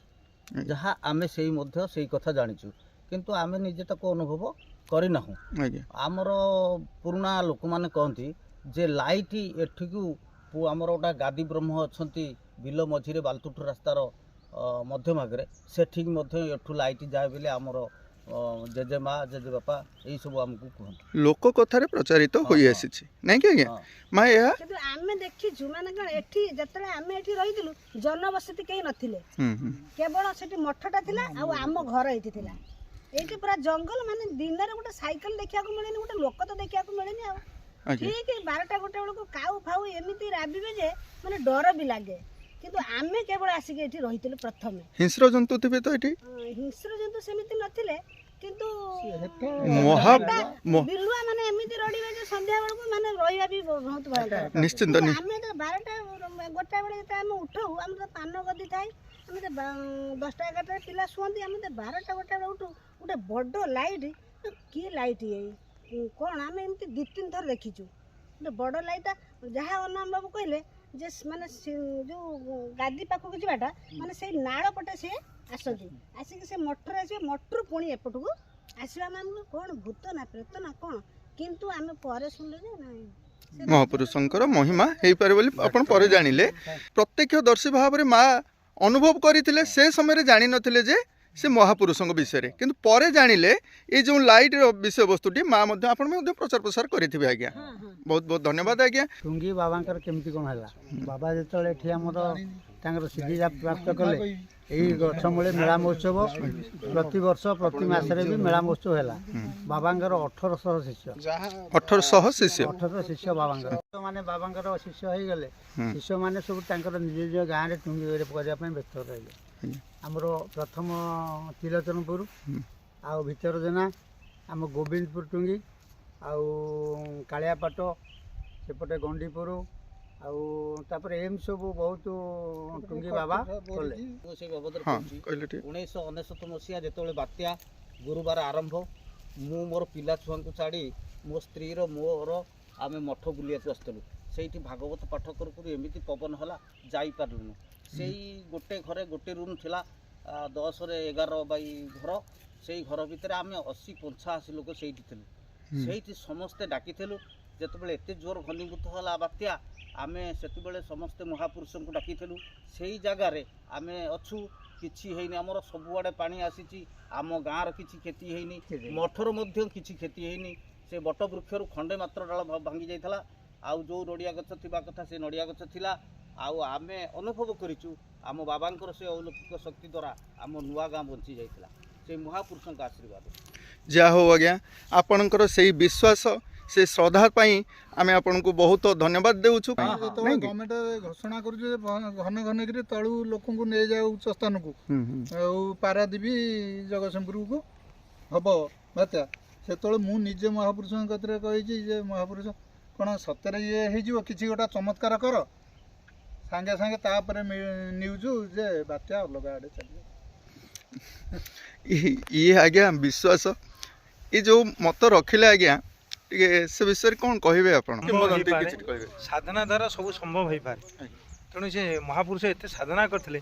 जहाँ आम से मध्य से कथा जाचु किंतु आम निजे ताको अनुभव करना आमर पुराणा लोक मैंने कहती जे लाइट एठिकू आमर गोटा गादी ब्रह्म अच्छा बिल मझे बालतुठ रास्तार मध्य भागे से ठीक एठू लाइट जाए बोले आमर जेजेमा जेजेबापा यही सब आमको कहते लोक कथार प्रचारित हो नहीं कि माँ यह आम देखीचु माने कौन एठी जतले आम एठी रहिदिलु जनबसति केही नथिले केवल सेठी मठटा थिला आ आम घर एठी थिला एठी पूरा जंगल माने दिन रे गोटे साइकिल देखिया को मिलेनी गोटे लोक तो देखिया को मिलेनी आ ठीक 12टा गोटे बेलको काउ फाउ एमिति राबिबे जे माने डर भी लागे किंतु आमे केवल आसिक एठी रहितिलु प्रथमे हिंस्र जंतु थिबे तो एठी हिंस्र जंतु सेमिति नथिले किंतु बिलुआ माने एमिति रडिबे जे संध्या बेलको माने रहिया भी बहुत भय निश्चित आमे तो 12टा गोटा बेले जते आमे उठौ आमे तो पान गदी थाई आमे तो 10टा 11टा पिला सुंदी आमे तो 12टा गोटा बेले उठौ गोटे बड्डो लाइट की लाइट ये कोन आमे एमिति 2-3 थर देखिचु गोटे बड्डो लाइट जहा अनाम बाबू कहले जे माने जो गादी पाखक जीवाटा माने से नाड़ पटे से आसती आसिक से मटर आसबे मटर पुणी एपटू आसवा मान कौन भूत ना प्रेत ना कौन किंतु आमे परे सुनले जे ना महापुरुषंकर महिमा हेई पारे बोली आपण परे जानिले प्रत्यक्षदर्शी भाव रे माँ अनुभव करथिले से समय जानि नथिले जे से महापुरुषों विषय में किंतु परे जानिले ये जो लाइट विषय वस्तुटी माँ प्रचार प्रसार करेंगे आज्ञा बहुत बहुत धन्यवाद आज्ञा टुंगी बाबा केमती कौन है बाबा जो आमर सिद्धि प्राप्त कले यही गछ मूले मेला महोत्सव प्रति वर्ष प्रति मसरे भी मेला महोत्सव है बाबा 1800 शिष्य 1800 शिष्य 1800 शिष्य बाबा माने बाबा शिष्य हो गले शिष्य मैंने सब निज निज गाँव में टुंगी करने व्यस्त रही आमर प्रथम तिलोचनपुर आउ भितर जेना आम गोविंदपुर टुंगी आउ कालियापाट सेपटे गंडीपुर आउे एम सब बहुत टुंगी बाबा कले 1999 मसीहा जो बात्या गुरुवार आरंभ मु मोर पिला छुआ को छाड़ी मो स्त्री मोर आम मठ बुलिया आसलु से भागवत पाठ करूँ एमती पवन है जापारूँ से गोटे घरे गोटे रूम थिला 10-11 ବାଇ ଘର ସେଇ ଘର ଭିତରେ ଆମେ 80-85 ଲୋକ ସେଇଠି ଥିଲୁ। ସେଇଠି ସମସ୍ତେ ଡାକିଥିଲୁ। ଯେତେବେଳେ ଏତେ ଜୋର ଘନୀଭୂତ ହେଲା ବାତ୍ୟା, ଆମେ ସେତେବେଳେ ସମସ୍ତେ ମହାପୁରୁଷଙ୍କୁ ଡାକିଥିଲୁ। ସେଇ ଜାଗାରେ ଆମେ ଅଛୁ, କିଛି ହେଇନି। ଆମର ସବୁଆଡ଼େ ପାଣି ଆସିଛି, ଆମ ଗାଁର କିଛି କ୍ଷତି ହେଇନି, ମଠର ମଧ୍ୟ କିଛି କ୍ଷତି ହେଇନି। ସେ ବଟ ବୃକ୍ଷରୁ ଖଣ୍ଡେ ମାତ୍ର ଡାଳ ଭାଙ୍ଗି ଯାଇଥିଲା। ଆଉ ଯେଉଁ ନଡ଼ିଆ ଗଛ ଥିବା କଥା ସେ ନଡ଼ିଆ ଗଛ ଥିଲା। ଆଉ ଆମେ ଅନୁଭବ କରିଛୁ ଆମ ବାବାଙ୍କର ସେ ଅଲୌକିକ ଶକ୍ତି ଦ୍ୱାରା ଆମ ନୂଆ ଗାଁ ବଞ୍ଚି ଯାଇଥିଲା, ସେ ମହାପୁରୁଷଙ୍କ ଆଶୀର୍ବାଦ। ଯାହା ହଉ ଆଜ୍ଞା, ଆପଣଙ୍କର ସେଇ ବିଶ୍ୱାସ, ସେ ଶ୍ରଦ୍ଧା ପାଇଁ ଆମେ ଆପଣଙ୍କୁ ବହୁତ ଧନ୍ୟବାଦ ଦେଉଛୁ। ଯେତେବେଳେ ଗଭର୍ଣ୍ଣମେଣ୍ଟ ଘୋଷଣା କରୁଛି ଯେ ଘନ ଘନକିରି ତଳୁ ଲୋକଙ୍କୁ ନେଇଯାଉ ଉଚ୍ଚ ସ୍ଥାନକୁ, ଆଉ ପାରାଦୀପ ଜଗତସିଂହପୁରକୁ ହବ ବାତ୍ୟା, ସେତେବେଳେ ମୁଁ ନିଜେ ମହାପୁରୁଷଙ୍କ କତିରେ କହିଛି ଯେ ମହାପୁରୁଷ କ'ଣ ସତରେ ଇଏ ହେଇଯିବ, କିଛି ଗୋଟେ ଚମତ୍କାର କର। ସାଙ୍ଗେ ସାଙ୍ଗେ ତାପରେ ନ୍ୟୁଜ୍ ଯେ ବାତ୍ୟା ଅଲଗା ଆଡ଼େ ଚାଲିବ। ଇଏ ଆଜ୍ଞା ବିଶ୍ୱାସ, ଏ ଯେଉଁ ମତ ରଖିଲେ ଆଜ୍ଞା, ଟିକେ ସେ ବିଷୟରେ କ'ଣ କହିବେ ଆପଣ? ସାଧନା ଦ୍ୱାରା ସବୁ ସମ୍ଭବ ହୋଇପାରେ। ତେଣୁ ସେ ମହାପୁରୁଷ ଏତେ ସାଧନା କରିଥିଲେ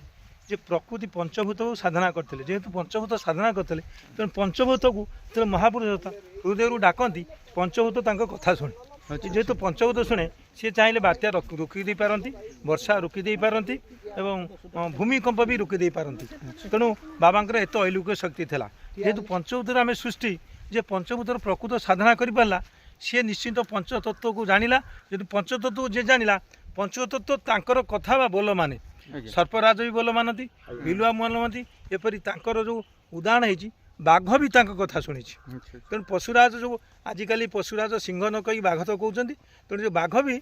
ଯେ ପ୍ରକୃତି ପଞ୍ଚଭୂତକୁ ସାଧନା କରିଥିଲେ। ଯେହେତୁ ପଞ୍ଚଭୂତ ସାଧନା କରିଥିଲେ, ତେଣୁ ପଞ୍ଚଭୂତକୁ ଯେତେବେଳେ ମହାପୁରୁଷ ହୃଦୟରୁ ଡାକନ୍ତି, ପଞ୍ଚଭୂତ ତାଙ୍କ କଥା ଶୁଣେ। ଯେହେତୁ ପଞ୍ଚଭୂତ ଶୁଣେ, ସିଏ ଚାହିଁଲେ ବାତ୍ୟା ରୋକି ଦେଇପାରନ୍ତି, ବର୍ଷା ରୋକି ଦେଇପାରନ୍ତି ଏବଂ ଭୂମିକମ୍ପ ବି ରୋକି ଦେଇପାରନ୍ତି। ତେଣୁ ବାବାଙ୍କର ଏତେ ଅଲୌକିକ ଶକ୍ତି ଥିଲା। ଯେହେତୁ ପଞ୍ଚଭୂତର ଆମେ ସୃଷ୍ଟି, ଯେ ପଞ୍ଚଭୂତର ପ୍ରକୃତ ସାଧନା କରିପାରିଲା, ସିଏ ନିଶ୍ଚିନ୍ତ ପଞ୍ଚତତ୍ତ୍ୱକୁ ଜାଣିଲା। ଯଦି ପଞ୍ଚତତ୍ତ୍ୱକୁ ଯିଏ ଜାଣିଲା, ପଞ୍ଚତତ୍ତ୍ୱ ତାଙ୍କର କଥା ବା ବୋଲ ମାନେ। ସର୍ପରାଜ ବି ବୋଲ ମାନନ୍ତି, ବିଲୁଆ ବୋଲ ମାନନ୍ତି। ଏପରି ତାଙ୍କର ଯେଉଁ ଉଦାହରଣ ହେଇଛି, ବାଘ ବି ତାଙ୍କ କଥା ଶୁଣିଛି। ତେଣୁ ପଶୁରାଜ ଯେଉଁ ଆଜିକାଲି ପଶୁରାଜ ସିଂହ ନ କହି ବାଘ ତ କହୁଛନ୍ତି, ତେଣୁ ଯେଉଁ ବାଘ ବି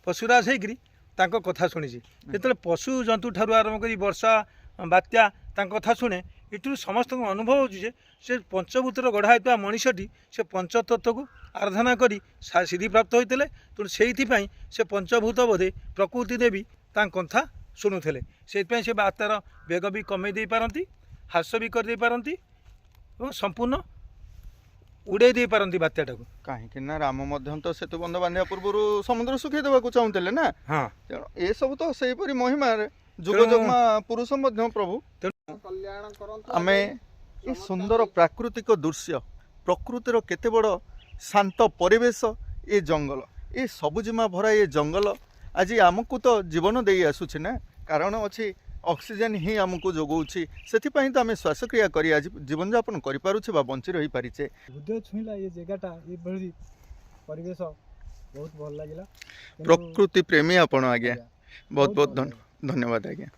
ପଶୁରାଜ ହେଇକରି ତାଙ୍କ କଥା ଶୁଣିଛି। ଯେତେବେଳେ ପଶୁ ଜନ୍ତୁ ଠାରୁ ଆରମ୍ଭ କରି ବର୍ଷା ବାତ୍ୟା ତାଙ୍କ କଥା ଶୁଣେ, ଏଥିରୁ ସମସ୍ତଙ୍କୁ ଅନୁଭବ ହେଉଛି ଯେ ସେ ପଞ୍ଚଭୂତର ଗଢ଼ା ହେଇଥିବା ମଣିଷଟି ସେ ପଞ୍ଚତତ୍ତ୍ୱକୁ ଆରାଧନା କରି ସିଦ୍ଧିପ୍ରାପ୍ତ ହୋଇଥିଲେ। ତେଣୁ ସେଇଥିପାଇଁ ସେ ପଞ୍ଚଭୂତ ବୋଧେ ପ୍ରକୃତି ଦେବୀ ତାଙ୍କ କଥା ଶୁଣୁଥିଲେ। ସେଇଥିପାଇଁ ସେ ବାତ୍ୟାର ବେଗ ବି କମେଇ ଦେଇପାରନ୍ତି, ହ୍ରାସ ବି କରିଦେଇପାରନ୍ତି ଏବଂ ସମ୍ପୂର୍ଣ୍ଣ ଉଡ଼େଇ ଦେଇପାରନ୍ତି ବାତ୍ୟାଟାକୁ। କାହିଁକି ନା ରାମ ମଧ୍ୟ ତ ସେତୁ ବନ୍ଧ ବାନ୍ଧିବା ପୂର୍ବରୁ ସମୁଦ୍ର ଶୁଖେଇ ଦେବାକୁ ଚାହୁଁଥିଲେ ନା। ତେଣୁ ଏସବୁ ତ ସେହିପରି ମହିମାରେ ଯୁଗଯୋଗମା ପୁରୁଷ ମଧ୍ୟ ପ୍ରଭୁ। ଆମେ ଏ ସୁନ୍ଦର ପ୍ରାକୃତିକ ଦୃଶ୍ୟ, ପ୍ରକୃତିର କେତେ ବଡ଼ ଶାନ୍ତ ପରିବେଶ, ଏ ଜଙ୍ଗଲ, ଏ ସବୁଜିମା ଭରା ଏ ଜଙ୍ଗଲ ଆଜି ଆମକୁ ତ ଜୀବନ ଦେଇ ଆସୁଛି ନା। କାରଣ ଅଛି ଅକ୍ସିଜେନ୍ ହିଁ ଆମକୁ ଯୋଗାଉଛି। ସେଥିପାଇଁ ତ ଆମେ ଶ୍ୱାସକ୍ରିୟା କରି ଆଜି ଜୀବନଯାପନ କରିପାରୁଛେ ବା ବଞ୍ଚି ରହିପାରିଛେ। ହୃଦୟ ଛୁଇଁଲା ଏ ଜାଗାଟା, ଏଭଳି ପରିବେଶ ବହୁତ ଭଲ ଲାଗିଲା। ପ୍ରକୃତି ପ୍ରେମୀ ଆପଣ ଆଜ୍ଞା, ବହୁତ ବହୁତ ଧନ୍ୟବାଦ ଆଜ୍ଞା।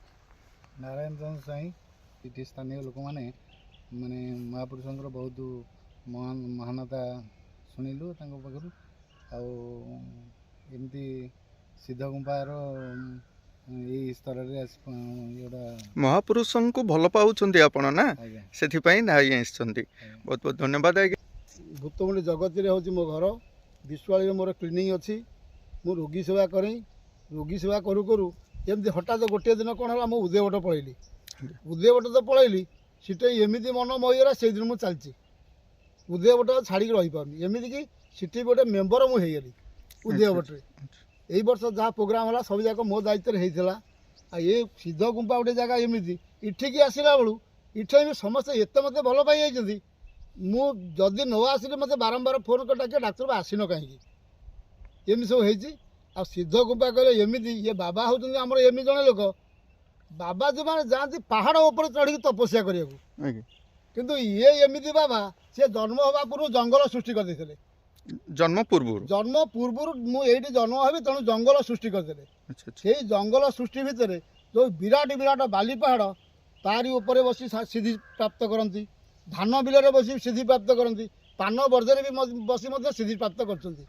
ନାରାୟଣ ଚନ୍ଦ୍ର ସ୍ୱାଇଁ, ଏଠି ସ୍ଥାନୀୟ ଲୋକମାନେ ମାନେ ମହାପୁରୁଷଙ୍କର ବହୁତ ମହାନତା ଶୁଣିଲୁ ତାଙ୍କ ପାଖରୁ। ଆଉ ଏମିତି ସିଦ୍ଧଗୁମ୍ପାର ଏଇ ସ୍ତରରେ ମହାପୁରୁଷଙ୍କୁ ଭଲ ପାଉଛନ୍ତି ଆପଣ ନା, ସେଥିପାଇଁ ଧାଇଁ ଆସିଛନ୍ତି। ବହୁତ ବହୁତ ଧନ୍ୟବାଦ ଆଜ୍ଞା। ଭୂତମୁଣ୍ଡି ଜଗତରେ ହେଉଛି ମୋ ଘର। ବିଶ୍ୱାଳୀରେ ମୋର କ୍ଲିନିକ୍ ଅଛି। ମୁଁ ରୋଗୀ ସେବା କରେ। ରୋଗୀ ସେବା କରୁ କରୁ ଏମିତି ହଠାତ୍ ଗୋଟିଏ ଦିନ କ'ଣ ହେଲା, ମୁଁ ଉଦୟଭଟ ପଳେଇଲି। ଉଦୟଭଟ ତ ପଳେଇଲି, ସେଠି ଏମିତି ମନ ମହିଗଲା, ସେଇଦିନ ମୁଁ ଚାଲିଛି। ଉଦୟଭଟ ଛାଡ଼ିକି ରହିପାରୁନି। ଏମିତିକି ସେଠି ଗୋଟେ ମେମ୍ବର ମୁଁ ହେଇଗଲି ଉଦୟଭଟରେ। ଏଇ ବର୍ଷ ଯାହା ପ୍ରୋଗ୍ରାମ୍ ହେଲା ସବୁ ଯାକ ମୋ ଦାୟିତ୍ୱରେ ହେଇଥିଲା। ଆଉ ଏ ସିଦ୍ଧଗୁମ୍ପା ଗୋଟେ ଜାଗା ଏମିତି, ଏଠିକି ଆସିଲା ବେଳୁ ଏଠି ବି ସମସ୍ତେ ଏତେ ମୋତେ ଭଲ ପାଇଯାଇଛନ୍ତି। ମୁଁ ଯଦି ନ ଆସିଲେ ମୋତେ ବାରମ୍ବାର ଫୋନ୍ କରି ଡାକିବେ, ଡାକ୍ତର ଆସିନ କାହିଁକି, ଏମିତି ସବୁ ହେଇଛି। ଆଉ ସିଦ୍ଧଗୁମ୍ପା କହିଲେ ଏମିତି, ଇଏ ବାବା ହେଉଛନ୍ତି ଆମର ଏମିତି ଜଣେ ଲୋକ। ବାବା ଯେଉଁମାନେ ଯାଆନ୍ତି ପାହାଡ଼ ଉପରେ ଚଢ଼ିକି ତପସ୍ୟା କରିବାକୁ, କିନ୍ତୁ ଇଏ ଏମିତି ବାବା, ସିଏ ଜନ୍ମ ହେବା ପୂର୍ବରୁ ଜଙ୍ଗଲ ସୃଷ୍ଟି କରିଦେଇଥିଲେ। ଜନ୍ମ ପୂର୍ବରୁ ମୁଁ ଏଇଠି ଜନ୍ମ ହେବି, ତେଣୁ ଜଙ୍ଗଲ ସୃଷ୍ଟି କରିଦେଲେ। ସେଇ ଜଙ୍ଗଲ ସୃଷ୍ଟି ଭିତରେ ଯେଉଁ ବିରାଟ ବିରାଟ ବାଲି ପାହାଡ଼, ତାରି ଉପରେ ବସି ସିଦ୍ଧି ପ୍ରାପ୍ତ କରନ୍ତି। ଧାନ ବିଲରେ ବସି ସିଦ୍ଧି ପ୍ରାପ୍ତ କରନ୍ତି। ପାନ ବର୍ଜ୍ୟରେ ବି ବସି ମଧ୍ୟ ସିଦ୍ଧି ପ୍ରାପ୍ତ କରିଛନ୍ତି।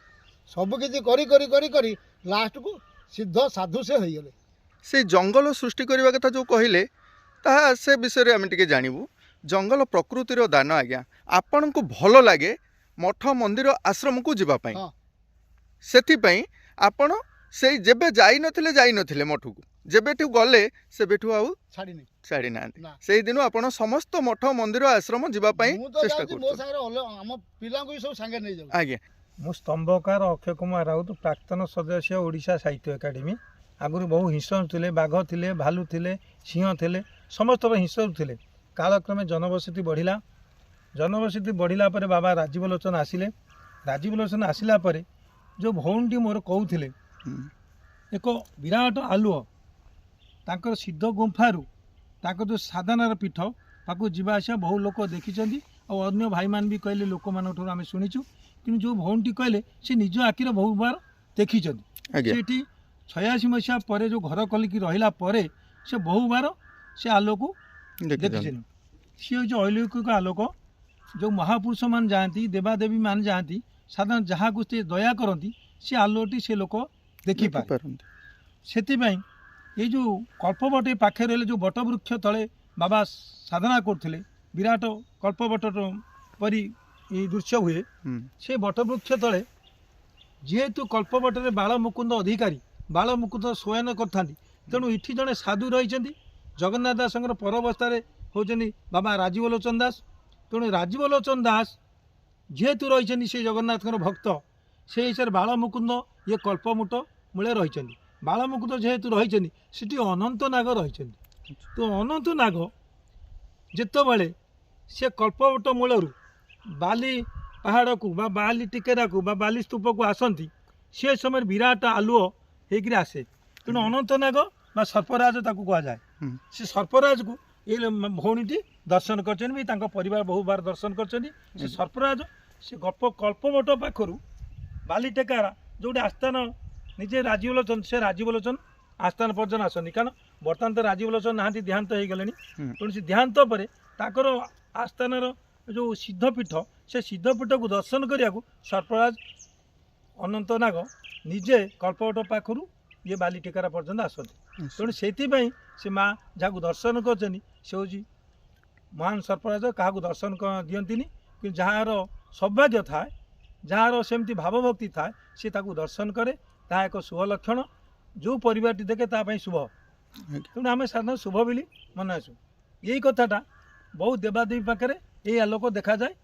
ସବୁକିଛି କରି କରି କରି କରି ଲାଷ୍ଟକୁ ସିଦ୍ଧ ସାଧୁ ସେ ହୋଇଗଲେ। ସେ ଜଙ୍ଗଲ ସୃଷ୍ଟି କରିବା କଥା ଯେଉଁ କହିଲେ, ତାହା ସେ ବିଷୟରେ ଆମେ ଟିକେ ଜାଣିବୁ। ଜଙ୍ଗଲ ପ୍ରକୃତିର ଦାନ ଆଜ୍ଞା। ଆପଣଙ୍କୁ ଭଲ ଲାଗେ ମଠ ମନ୍ଦିର ଆଶ୍ରମକୁ ଯିବା ପାଇଁ, ସେଥିପାଇଁ ଆପଣ ସେଇ ଯେବେ ଯାଇନଥିଲେ ମଠକୁ, ଯେବେଠୁ ଗଲେ ସେବେଠୁ ଆଉ ଛାଡ଼ି ନାହାନ୍ତି। ସେଇଦିନ ଆପଣ ସମସ୍ତ ମଠ ମନ୍ଦିର ଆଶ୍ରମ ଯିବା ପାଇଁ ଚେଷ୍ଟା କରୁଛନ୍ତି। ଆଜ୍ଞା। ମୁଁ ସ୍ତମ୍ଭକାର ଅକ୍ଷୟ କୁମାର ରାଉତ, ପ୍ରାକ୍ତନ ସଦସ୍ୟ ଓଡ଼ିଶା ସାହିତ୍ୟ ଏକାଡେମୀ। ଆଗରୁ ବହୁ ହିଂସ୍ର ଥିଲେ, ବାଘ ଥିଲେ, ଭାଲୁ ଥିଲେ, ସିଂହ ଥିଲେ, ସମସ୍ତଙ୍କ ହିଂସ୍ର ଥିଲେ। कालक्रमे जनबसति बढ़िला जनबसति बढ़िला परे बाबा राजीव लोचन आसिले राजीव लोचन आसिला परे जो भौंटी मोर कहूथिले एक विराट आलुओ तांकर सिद्ध गुंफारू तांकर जो साधनार पीठ ताकू जीवा आसिया बहु लोक देखिछन्ती और अन्य भाई मान भी कहले लोक मानठू आम शुणीचु कि जो भौंटी कहले से निज आखिर बहु बार देखिछन्ती सेठी 86 मसीहा पर जो घर कलिकी रहिला परे से बहु बार से आलोक देखिछन्ती सी हूँ अलौकिक आलोक जो महापुरुष मान जाती देवादेवी मान जाती साधारण जहाँ को दया करती सी आलोटी से लोक देखिपारे से ये जो कल्पवट पाखे रहे जो बटवृक्ष तले बाबा साधना करते विराट कल्पवट परी ये दृश्य हुए से बटवृक्ष तले जेहेतु कल्पवटे बाल मुकुंद अधिकारी बाल मुकुंद शयन करता तेणु इठी जड़े साधु रही जगन्नाथ दास परअवस्था होती बाबा राजीव लोचन दास तेणु राजीव लोचन दास जेहेतु रही से जगन्नाथ भक्त से हिसाब बाल मुकुंद ये कल्पमुट मूले रही बाल मुकुंद जेहेतु रही सेठी अनंत नाग रही तो अनंत नाग जितेबाला से कल्पवट मूलर बाली पहाड़ को बाली टिकेरा को बाली स्तूप को आसती से समय विराट आलुओ होकर आसे तेणु अनंत नाग बा सर्पराज ताकू कहुए से सर्पराज को ये भौणीटी दर्शन कर परिवार बहु बार दर्शन कर सर्पराज से कल्पवट पाखर बाली टेकारा जो आस्थान निजे राजीव लोचन से राजीव लोचन आस्थान पर्यटन आसती कारण बर्तमान तो राजीव लोचन ना देहांत हो गले तेणु से देहांत पर ताकर आस्थान जो सिद्धपीठ से सिद्धपीठ को दर्शन करने को सर्पराज अनंत नाग निजे कल्पवट पाखर ये बाली टेकारा पर्यटन आसती तेणु से माँ जहाँ दर्शन कर हूँ महान सर्पराज क्या दर्शन दियंती कि जार सौभाग्य थाए जार सेमती भावभक्ति थाए सी ताकू दर्शन करे ता एक शुभ लक्षण जो परिवार देखे ताप शुभ तेणु आम साधारण शुभ बोली मन आसू यही कथाटा बहुत देवादेवी पाखे ये आलोक देखा जाए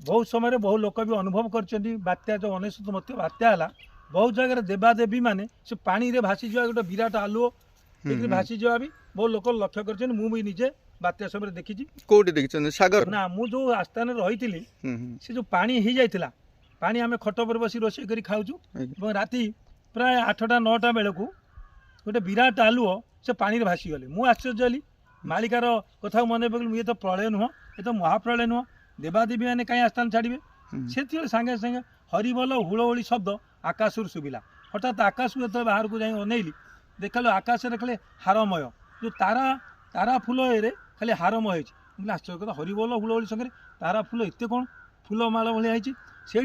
बहुत समय बहु लोक भी अनुभव कर बात्या जो 19 मत बात्या है बहुत जगह देवादेवी माने से पानी रे भासी जा गोटे विराट आलुओ भासी जा भी बहुत लोक लक्ष्य कर मुझे निजे बात्या समय देखी कोठी देखी सागर ना मु जो आस्थान रही से जो पानी हो जाता पानी आम खट पर बस रोषे कर खाऊँ राति प्राय 8टा 9टा बेलू गोटे विराट आलुओ से पानी भासी गले मु आश्चर्य हली मालिकार कथा मन पकड़ ये तो प्रलय नुह ये तो महाप्रलय नुह देवादेवी मैंने कहीं आस्थान छाड़े से सांगे सांगे हरिबोल हुड़हुड़ी शब्द आकाश शुभिला हठात आकाश को जो बाहर को जाए अनैली देखल आकाश खाली हारमय जो तारा तारा फूल ये खाली हारमय होती आश्चर्य कथा हरिबोल हुड़हुड़ी संगे तारा फूल एत कौन फूलमाल भाई से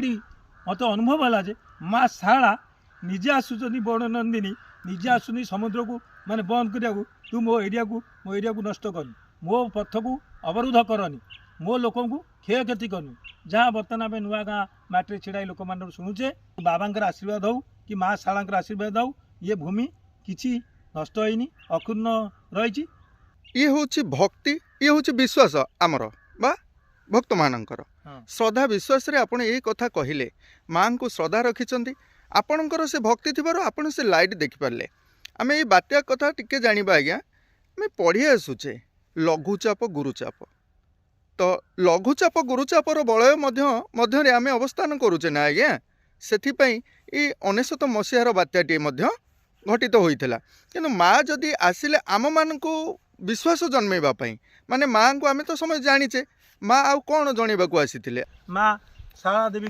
मत अनुभव है जे माँ शारला निजे आसुचनी बड़ नंदिनी निजे आसुनी समुद्र को माने बंद करिया तू मो एरिया को नष्ट करनी मो पथ को अवरोध करनी मो लोक क्षय क्षति करनी जहाँ बर्तमान आम नुआ गाँ माटी छिड़ा लोक मान शुणुचे बाबांकर आशीर्वाद हो कि माँ शारला आशीर्वाद हो ये भूमि किसी नष्ट होनी अक्षुण्ण रही ये हूँ भक्ति ये हूँ विश्वास आमर बा भक्त मानकर श्रद्धा विश्वास रे आपण ये कथा कहले माँ को श्रद्धा रखिंट आपणकर से भक्ति थी आपण से लाइट देखिपारे आम ये बात्या कथा टिके जाना आज्ञा आम पढ़ी आसुचे लघुचाप गुरुचाप तो लघुचाप गुरुचापर बलय मध्य आम अवस्थान करुचे ना आज्ञा से 19 मसीहार बात्याटी घटित होता कि माँ जदि आसिले आम मान को विश्वास जन्मेवाई माने माँ को आम तो समय जानीचे माँ आउ कौन जनवा को आसी माँ शारला देवी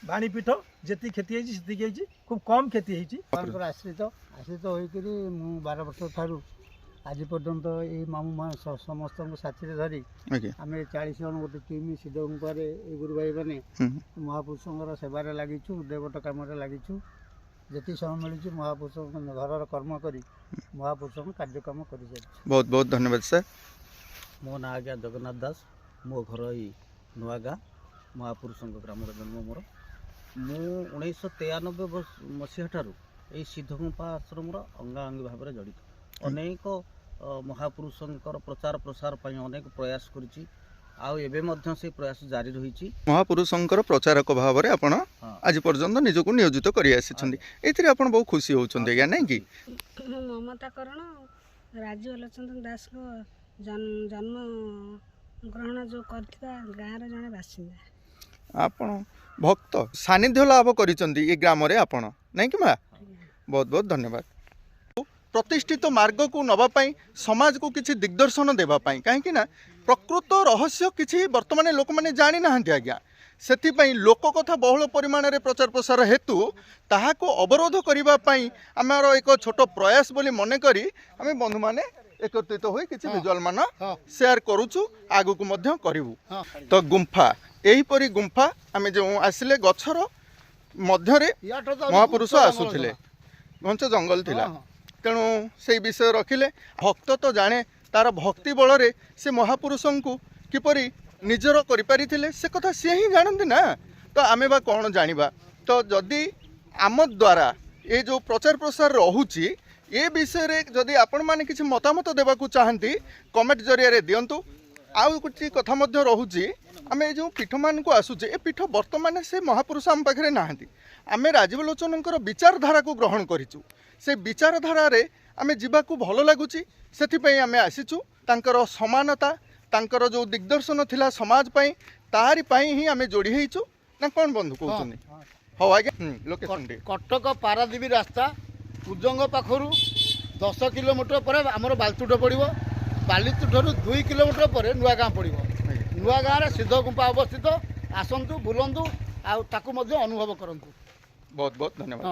बाणीपीठ जी क्षति होती खूब कम क्षति होती आश्रित आश्रित होकर मु 12 वर्ष ठारू आज पर्यंत ये मामू समस्त साथी धरी आम 40 जन गोटे टीम सिद्ध गुंफार ये गुरु भाई मैंने महापुरुषों सेवार लगिचु देवट कम लगिचु जी समय मिलूँ महापुरुष घर कर्म कर महापुरुष कार्यक्रम कर बहुत बहुत धन्यवाद सर मो ना आज्ञा जगन्नाथ दास मो घर ही नुआ गाँ महापुरुषों ग्राम जन्म मोर मु 1993 मसीहा ठारू ये सिद्धगुंफा आश्रम अंगाअंगी भाव में जड़ित अनेक महापुरुषंकर प्रचार प्रसार पर अनेक प्रयास करुच्ची आउ से प्रयास जारी रही महापुरुषंकर प्रचारक भाव में आपण आज पर्यंत निजक नियोजित कर बहुत खुशी होती नहीं कि ममता करण राजीव लोचन दास को ଜନ୍ମ ଗ୍ରହଣ ଯେଉଁ କରିଥିବା ଗାଁର ଜଣେ ବାସିନ୍ଦା। ଆପଣ ଭକ୍ତ ସାନ୍ନିଧ୍ୟ ଲାଭ କରିଛନ୍ତି ଏ ଗ୍ରାମରେ ଆପଣ ନାଇଁ କି ମା? ବହୁତ ବହୁତ ଧନ୍ୟବାଦ। ପ୍ରତିଷ୍ଠିତ ମାର୍ଗକୁ ନେବା ପାଇଁ ସମାଜକୁ କିଛି ଦିଗ୍ଦର୍ଶନ ଦେବା ପାଇଁ, କାହିଁକି ନା ପ୍ରକୃତ ରହସ୍ୟ କିଛି ବର୍ତ୍ତମାନ ଲୋକମାନେ ଜାଣିନାହାନ୍ତି ଆଜ୍ଞା। ସେଥିପାଇଁ ଲୋକ କଥା ବହୁଳ ପରିମାଣରେ ପ୍ରଚାର ପ୍ରସାର ହେତୁ ତାହାକୁ ଅବରୋଧ କରିବା ପାଇଁ ଆମର ଏକ ଛୋଟ ପ୍ରୟାସ ବୋଲି ମନେ କରି ଆମେ ବନ୍ଧୁମାନେ ଏକତ୍ରିତ ହୋଇ କିଛି ଭିଜୁଆଲ ମାନ ସେୟାର କରୁଛୁ, ଆଗକୁ ମଧ୍ୟ କରିବୁ। ତ ଗୁମ୍ଫା, ଏହିପରି ଗୁମ୍ଫା ଆମେ ଯେଉଁ ଆସିଲେ ଗଛର ମଧ୍ୟରେ ମହାପୁରୁଷ ଆସୁଥିଲେ, ଘଞ୍ଚ ଜଙ୍ଗଲ ଥିଲା, ତେଣୁ ସେଇ ବିଷୟ ରଖିଲେ। ଭକ୍ତ ତ ଜାଣେ ତାର ଭକ୍ତି ବଳରେ ସେ ମହାପୁରୁଷଙ୍କୁ କିପରି ନିଜର କରିପାରିଥିଲେ ସେ କଥା ସିଏ ହିଁ ଜାଣନ୍ତି ନା। ତ ଆମେ ବା କ'ଣ ଜାଣିବା? ତ ଯଦି ଆମ ଦ୍ୱାରା ଏ ଯେଉଁ ପ୍ରଚାର ପ୍ରସାର ରହୁଛି ଏ ବିଷୟରେ ଯଦି ଆପଣମାନେ କିଛି ମତାମତ ଦେବାକୁ ଚାହାନ୍ତି କମେଣ୍ଟ ଜରିଆରେ ଦିଅନ୍ତୁ। ଆଉ କିଛି କଥା ମଧ୍ୟ ରହୁଛି, ଆମେ ଏ ଯେଉଁ ପୀଠମାନଙ୍କୁ ଆସୁଛେ ଏ ପୀଠ ବର୍ତ୍ତମାନ ସେ ମହାପୁରୁଷ ଆମ ପାଖରେ ନାହାନ୍ତି। ଆମେ ରାଜୀବ ଲୋଚନଙ୍କର ବିଚାରଧାରାକୁ ଗ୍ରହଣ କରିଛୁ, ସେ ବିଚାରଧାରାରେ ଆମେ ଯିବାକୁ ଭଲ ଲାଗୁଛି, ସେଥିପାଇଁ ଆମେ ଆସିଛୁ। ତାଙ୍କର ସମାନତା, ତାଙ୍କର ଯେଉଁ ଦିଗ୍ଦର୍ଶନ ଥିଲା ସମାଜ ପାଇଁ, ତାରି ପାଇଁ ହିଁ ଆମେ ଯୋଡ଼ି ହେଇଛୁ ନା କ'ଣ ବନ୍ଧୁ କହୁଛନ୍ତି? ହଉ ଆଜ୍ଞା, ଲୋକେସନ ଟିକେ। କଟକ ପାରାଦ୍ୱୀପ ରାସ୍ତା କୁଜଙ୍ଗ ପାଖରୁ 10 କିଲୋମିଟର ପରେ ଆମର ବାଲିତୁଠ ପଡ଼ିବ। ବାଲିତୁଠରୁ 2 କିଲୋମିଟର ପରେ ନୂଆ ଗାଁ ପଡ଼ିବ। ନୂଆ ଗାଁରେ ସିଦ୍ଧ ଗୁମ୍ଫା ଅବସ୍ଥିତ। ଆସନ୍ତୁ, ବୁଲନ୍ତୁ, ଆଉ ତାକୁ ମଧ୍ୟ ଅନୁଭବ କରନ୍ତୁ। ବହୁତ ବହୁତ ଧନ୍ୟବାଦ।